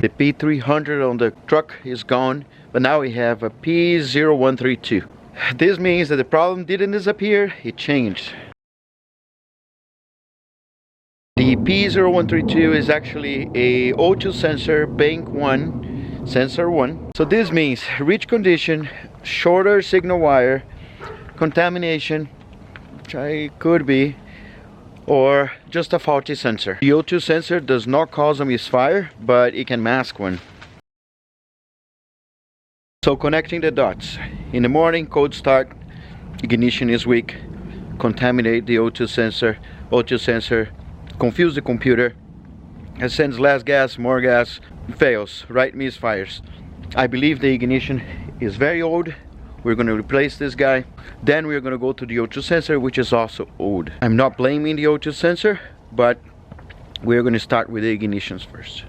The P0300 on the truck is gone, but now we have a P0132. This means that the problem didn't disappear, it changed. The P0132 is actually a O2 sensor, bank 1, sensor 1. So this means rich condition, shorter signal wire, contamination, which I could be, or just a faulty sensor. The O2 sensor does not cause a misfire, but it can mask one. So connecting the dots. In the morning, cold start, ignition is weak, contaminate the O2 sensor, confuse the computer, it sends less gas, more gas, fails, right, misfires. I believe the ignition is very old. We're going to replace this guy. Then we're going to go to the O2 sensor, which is also old. I'm not blaming the O2 sensor, but we're going to start with the ignitions first.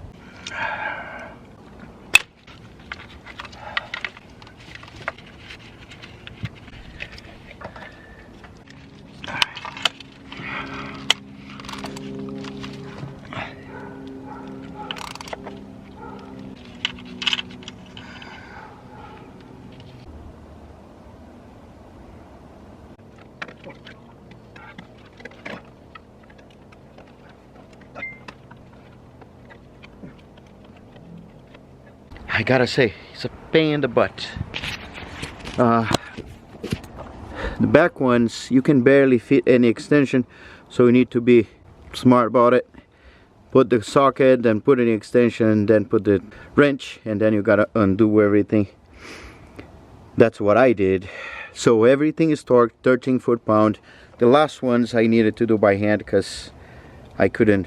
I gotta say, it's a pain in the butt. The back ones, you can barely fit any extension, so you need to be smart about it. Put the socket, then put an extension, then put the wrench, and then you gotta undo everything. That's what I did. So everything is torqued 13 foot-pound. The last ones I needed to do by hand because I couldn't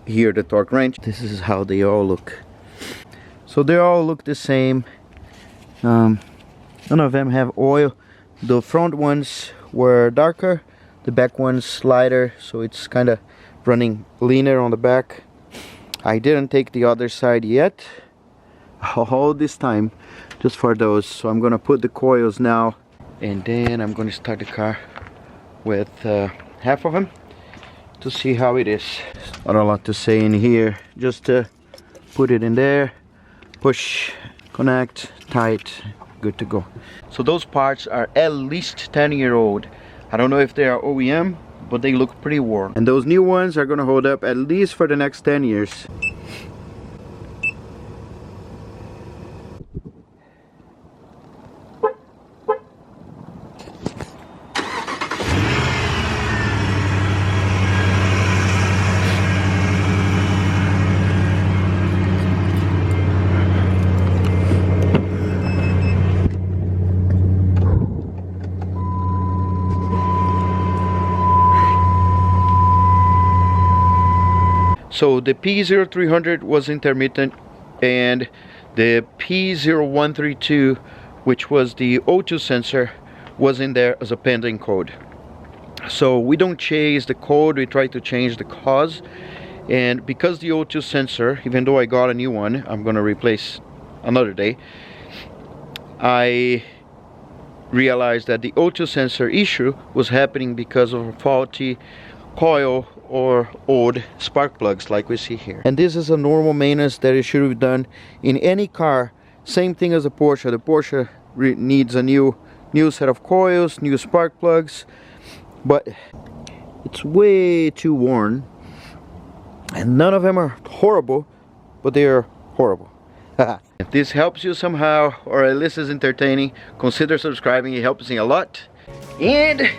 hear the torque wrench. This is how they all look. So they all look the same. None of them have oil. The front ones were darker, the back ones lighter, so it's kind of running leaner on the back. I didn't take the other side yet, all this time, just for those. So I'm gonna put the coils now, and then I'm gonna start the car with half of them to see how it is. Not a lot to say in here, just put it in there, push, connect, tight, good to go. So those parts are at least 10-year-old. I don't know if they are OEM, but they look pretty worn. And those new ones are gonna hold up at least for the next 10 years. So the P0300 was intermittent, and the P0132, which was the O2 sensor, was in there as a pending code. So we don't chase the code, we try to change the cause. And because the O2 sensor, even though I got a new one, I'm gonna replace another day, I realized that the O2 sensor issue was happening because of a faulty coil or old spark plugs like we see here. And this is a normal maintenance that it should be done in any car. Same thing as a Porsche. The Porsche needs a new set of coils, new spark plugs, but it's way too worn. And none of them are horrible, but they are horrible. If this helps you somehow, or at least is entertaining, consider subscribing. It helps me a lot. And